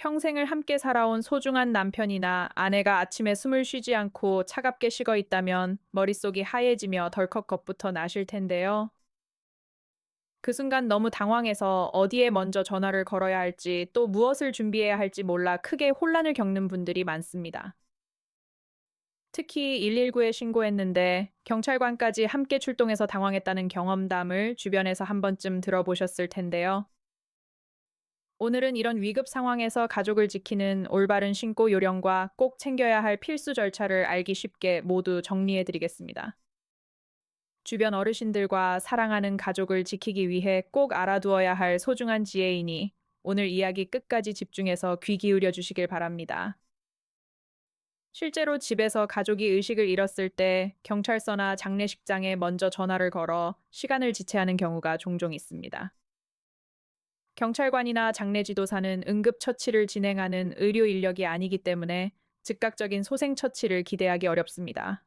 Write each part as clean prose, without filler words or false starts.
평생을 함께 살아온 소중한 남편이나 아내가 아침에 숨을 쉬지 않고 차갑게 식어 있다면 머릿속이 하얘지며 덜컥 겁부터 나실 텐데요. 그 순간 너무 당황해서 어디에 먼저 전화를 걸어야 할지 또 무엇을 준비해야 할지 몰라 크게 혼란을 겪는 분들이 많습니다. 특히 119에 신고했는데 경찰관까지 함께 출동해서 당황했다는 경험담을 주변에서 한 번쯤 들어보셨을 텐데요. 오늘은 이런 위급 상황에서 가족을 지키는 올바른 신고 요령과 꼭 챙겨야 할 필수 절차를 알기 쉽게 모두 정리해 드리겠습니다. 주변 어르신들과 사랑하는 가족을 지키기 위해 꼭 알아두어야 할 소중한 지혜이니 오늘 이야기 끝까지 집중해서 귀 기울여 주시길 바랍니다. 실제로 집에서 가족이 의식을 잃었을 때 경찰서나 장례식장에 먼저 전화를 걸어 시간을 지체하는 경우가 종종 있습니다. 경찰관이나 장례지도사는 응급처치를 진행하는 의료 인력이 아니기 때문에 즉각적인 소생처치를 기대하기 어렵습니다.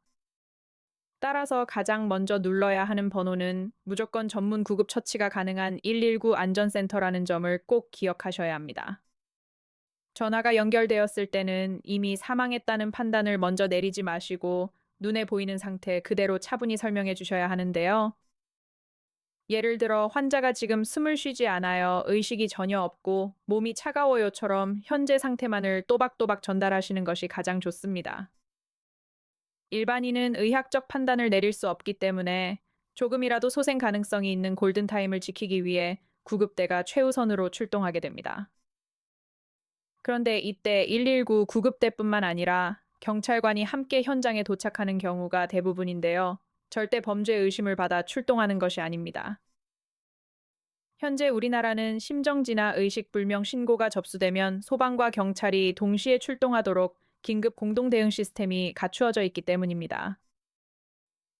따라서 가장 먼저 눌러야 하는 번호는 무조건 전문 구급 처치가 가능한 119 안전센터라는 점을 꼭 기억하셔야 합니다. 전화가 연결되었을 때는 이미 사망했다는 판단을 먼저 내리지 마시고 눈에 보이는 상태 그대로 차분히 설명해 주셔야 하는데요. 예를 들어 환자가 지금 숨을 쉬지 않아요, 의식이 전혀 없고 몸이 차가워요처럼 현재 상태만을 또박또박 전달하시는 것이 가장 좋습니다. 일반인은 의학적 판단을 내릴 수 없기 때문에 조금이라도 소생 가능성이 있는 골든타임을 지키기 위해 구급대가 최우선으로 출동하게 됩니다. 그런데 이때 119 구급대뿐만 아니라 경찰관이 함께 현장에 도착하는 경우가 대부분인데요. 절대 범죄 의심을 받아 출동하는 것이 아닙니다. 현재 우리나라는 심정지나 의식불명 신고가 접수되면 소방과 경찰이 동시에 출동하도록 긴급 공동대응 시스템이 갖추어져 있기 때문입니다.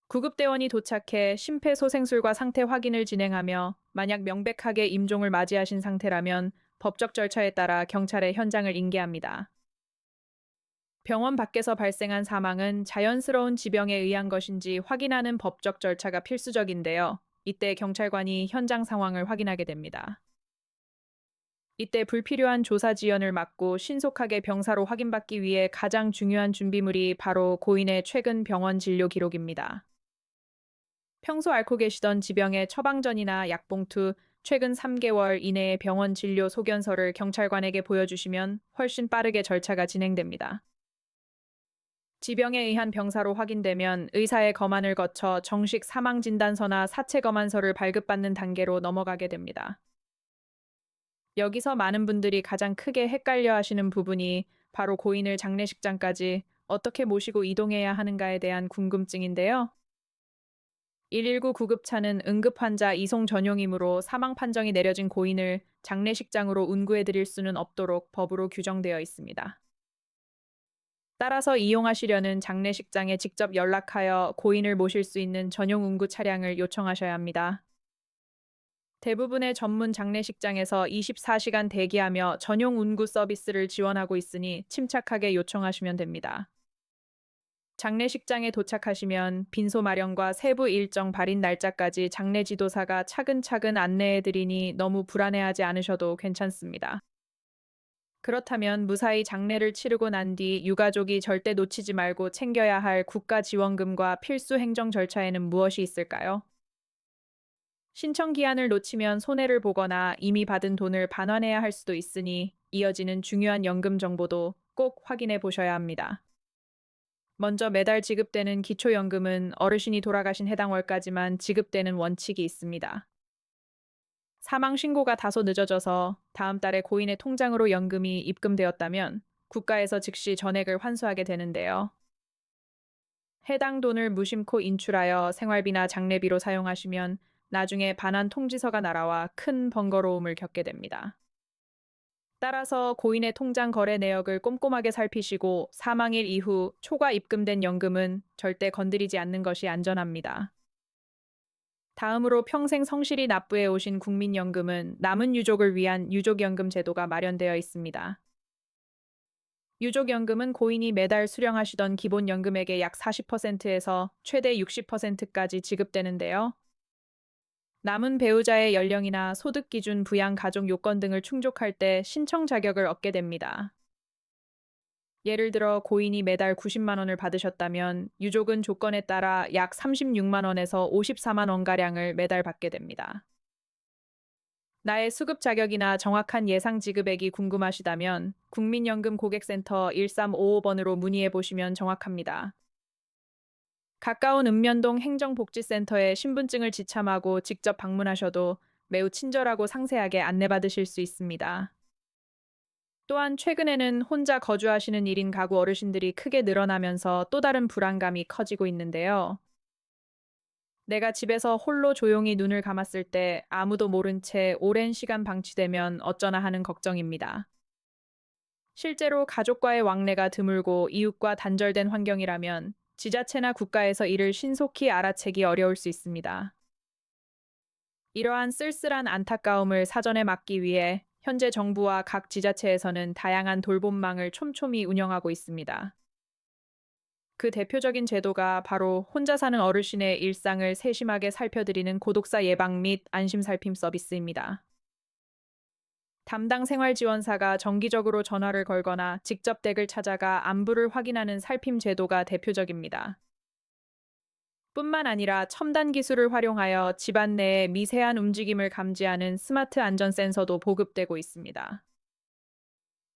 구급대원이 도착해 심폐소생술과 상태 확인을 진행하며 만약 명백하게 임종을 맞이하신 상태라면 법적 절차에 따라 경찰에 현장을 인계합니다. 병원 밖에서 발생한 사망은 자연스러운 지병에 의한 것인지 확인하는 법적 절차가 필수적인데요. 이때 경찰관이 현장 상황을 확인하게 됩니다. 이때 불필요한 조사 지연을 막고 신속하게 병사로 확인받기 위해 가장 중요한 준비물이 바로 고인의 최근 병원 진료 기록입니다. 평소 앓고 계시던 지병의 처방전이나 약봉투, 최근 3개월 이내의 병원 진료 소견서를 경찰관에게 보여주시면 훨씬 빠르게 절차가 진행됩니다. 지병에 의한 병사로 확인되면 의사의 검안을 거쳐 정식 사망진단서나 사체 검안서를 발급받는 단계로 넘어가게 됩니다. 여기서 많은 분들이 가장 크게 헷갈려 하시는 부분이 바로 고인을 장례식장까지 어떻게 모시고 이동해야 하는가에 대한 궁금증인데요. 119 구급차는 응급환자 이송 전용이므로 사망 판정이 내려진 고인을 장례식장으로 운구해 드릴 수는 없도록 법으로 규정되어 있습니다. 따라서 이용하시려는 장례식장에 직접 연락하여 고인을 모실 수 있는 전용 운구 차량을 요청하셔야 합니다. 대부분의 전문 장례식장에서 24시간 대기하며 전용 운구 서비스를 지원하고 있으니 침착하게 요청하시면 됩니다. 장례식장에 도착하시면 빈소 마련과 세부 일정 발인 날짜까지 장례 지도사가 차근차근 안내해드리니 너무 불안해하지 않으셔도 괜찮습니다. 그렇다면 무사히 장례를 치르고 난 뒤 유가족이 절대 놓치지 말고 챙겨야 할 국가 지원금과 필수 행정 절차에는 무엇이 있을까요? 신청 기한을 놓치면 손해를 보거나 이미 받은 돈을 반환해야 할 수도 있으니 이어지는 중요한 연금 정보도 꼭 확인해 보셔야 합니다. 먼저 매달 지급되는 기초연금은 어르신이 돌아가신 해당 월까지만 지급되는 원칙이 있습니다. 사망 신고가 다소 늦어져서 다음 달에 고인의 통장으로 연금이 입금되었다면 국가에서 즉시 전액을 환수하게 되는데요. 해당 돈을 무심코 인출하여 생활비나 장례비로 사용하시면 나중에 반환 통지서가 날아와 큰 번거로움을 겪게 됩니다. 따라서 고인의 통장 거래 내역을 꼼꼼하게 살피시고 사망일 이후 초과 입금된 연금은 절대 건드리지 않는 것이 안전합니다. 다음으로 평생 성실히 납부해 오신 국민연금은 남은 유족을 위한 유족연금 제도가 마련되어 있습니다. 유족연금은 고인이 매달 수령하시던 기본연금액의 약 40%에서 최대 60%까지 지급되는데요. 남은 배우자의 연령이나 소득 기준, 부양 가족 요건 등을 충족할 때 신청 자격을 얻게 됩니다. 예를 들어 고인이 매달 90만 원을 받으셨다면 유족은 조건에 따라 약 36만 원에서 54만 원가량을 매달 받게 됩니다. 나의 수급 자격이나 정확한 예상 지급액이 궁금하시다면 국민연금 고객센터 1355번으로 문의해 보시면 정확합니다. 가까운 읍면동 행정복지센터에 신분증을 지참하고 직접 방문하셔도 매우 친절하고 상세하게 안내받으실 수 있습니다. 또한 최근에는 혼자 거주하시는 1인 가구 어르신들이 크게 늘어나면서 또 다른 불안감이 커지고 있는데요. 내가 집에서 홀로 조용히 눈을 감았을 때 아무도 모른 채 오랜 시간 방치되면 어쩌나 하는 걱정입니다. 실제로 가족과의 왕래가 드물고 이웃과 단절된 환경이라면 지자체나 국가에서 이를 신속히 알아채기 어려울 수 있습니다. 이러한 쓸쓸한 안타까움을 사전에 막기 위해 현재 정부와 각 지자체에서는 다양한 돌봄망을 촘촘히 운영하고 있습니다. 그 대표적인 제도가 바로 혼자 사는 어르신의 일상을 세심하게 살펴드리는 고독사 예방 및 안심 살핌 서비스입니다. 담당 생활지원사가 정기적으로 전화를 걸거나 직접 댁을 찾아가 안부를 확인하는 살핌 제도가 대표적입니다. 뿐만 아니라 첨단 기술을 활용하여 집안 내의 미세한 움직임을 감지하는 스마트 안전 센서도 보급되고 있습니다.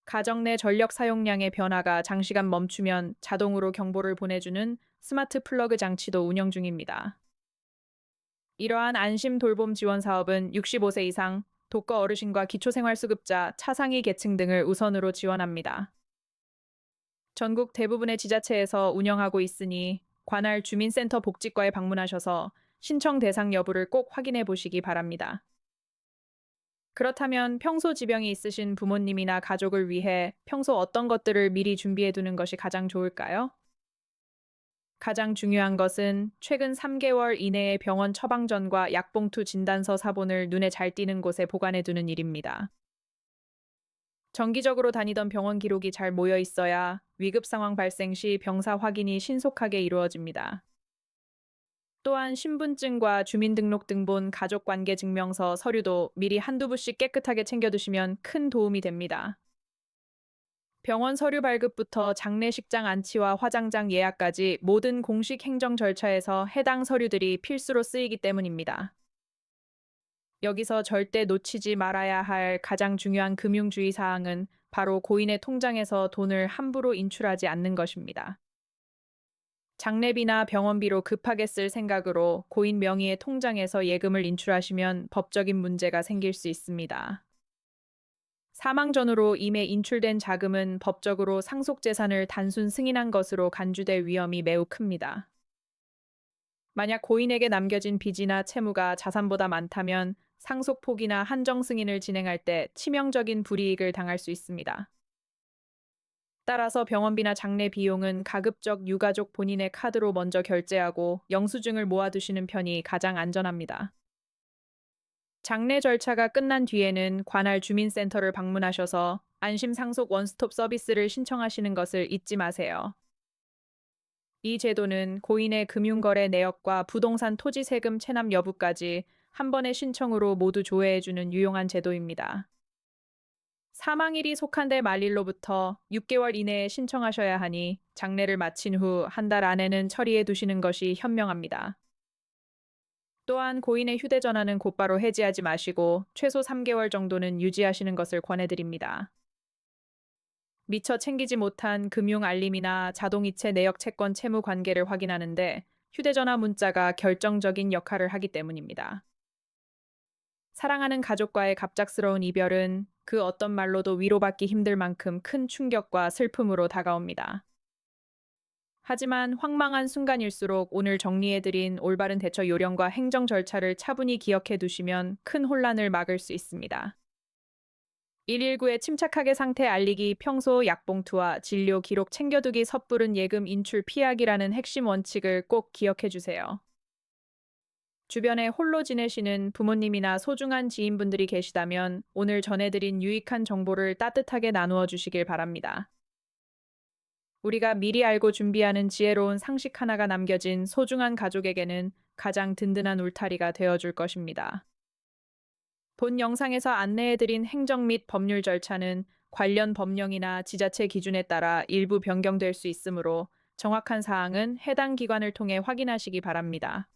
가정 내 전력 사용량의 변화가 장시간 멈추면 자동으로 경보를 보내주는 스마트 플러그 장치도 운영 중입니다. 이러한 안심 돌봄 지원 사업은 65세 이상, 독거 어르신과 기초생활수급자, 차상위 계층 등을 우선으로 지원합니다. 전국 대부분의 지자체에서 운영하고 있으니 관할 주민센터 복지과에 방문하셔서 신청 대상 여부를 꼭 확인해 보시기 바랍니다. 그렇다면 평소 지병이 있으신 부모님이나 가족을 위해 평소 어떤 것들을 미리 준비해 두는 것이 가장 좋을까요? 가장 중요한 것은 최근 3개월 이내의 병원 처방전과 약봉투 진단서 사본을 눈에 잘 띄는 곳에 보관해 두는 일입니다. 정기적으로 다니던 병원 기록이 잘 모여 있어야 위급 상황 발생 시 병사 확인이 신속하게 이루어집니다. 또한 신분증과 주민등록등본, 가족관계증명서, 서류도 미리 한두 부씩 깨끗하게 챙겨두시면 큰 도움이 됩니다. 병원 서류 발급부터 장례식장 안치와 화장장 예약까지 모든 공식 행정 절차에서 해당 서류들이 필수로 쓰이기 때문입니다. 여기서 절대 놓치지 말아야 할 가장 중요한 금융주의 사항은 바로 고인의 통장에서 돈을 함부로 인출하지 않는 것입니다. 장례비나 병원비로 급하게 쓸 생각으로 고인 명의의 통장에서 예금을 인출하시면 법적인 문제가 생길 수 있습니다. 사망 전후로 임에 인출된 자금은 법적으로 상속재산을 단순 승인한 것으로 간주될 위험이 매우 큽니다. 만약 고인에게 남겨진 빚이나 채무가 자산보다 많다면 상속 포기나 한정 승인을 진행할 때 치명적인 불이익을 당할 수 있습니다. 따라서 병원비나 장례 비용은 가급적 유가족 본인의 카드로 먼저 결제하고 영수증을 모아두시는 편이 가장 안전합니다. 장례 절차가 끝난 뒤에는 관할 주민센터를 방문하셔서 안심 상속 원스톱 서비스를 신청하시는 것을 잊지 마세요. 이 제도는 고인의 금융거래 내역과 부동산 토지 세금 체납 여부까지 한 번의 신청으로 모두 조회해주는 유용한 제도입니다. 사망일이 속한달 말일로부터 6개월 이내에 신청하셔야 하니 장례를 마친 후 한 달 안에는 처리해 두시는 것이 현명합니다. 또한 고인의 휴대전화는 곧바로 해지하지 마시고 최소 3개월 정도는 유지하시는 것을 권해드립니다. 미처 챙기지 못한 금융 알림이나 자동이체 내역 채권 채무 관계를 확인하는데 휴대전화 문자가 결정적인 역할을 하기 때문입니다. 사랑하는 가족과의 갑작스러운 이별은 그 어떤 말로도 위로받기 힘들 만큼 큰 충격과 슬픔으로 다가옵니다. 하지만 황망한 순간일수록 오늘 정리해드린 올바른 대처 요령과 행정 절차를 차분히 기억해 두시면 큰 혼란을 막을 수 있습니다. 119에 침착하게 상태 알리기, 평소 약봉투와 진료 기록 챙겨두기, 섣부른 예금 인출 피하기라는 핵심 원칙을 꼭 기억해 주세요. 주변에 홀로 지내시는 부모님이나 소중한 지인분들이 계시다면 오늘 전해드린 유익한 정보를 따뜻하게 나누어 주시길 바랍니다. 우리가 미리 알고 준비하는 지혜로운 상식 하나가 남겨진 소중한 가족에게는 가장 든든한 울타리가 되어줄 것입니다. 본 영상에서 안내해드린 행정 및 법률 절차는 관련 법령이나 지자체 기준에 따라 일부 변경될 수 있으므로 정확한 사항은 해당 기관을 통해 확인하시기 바랍니다.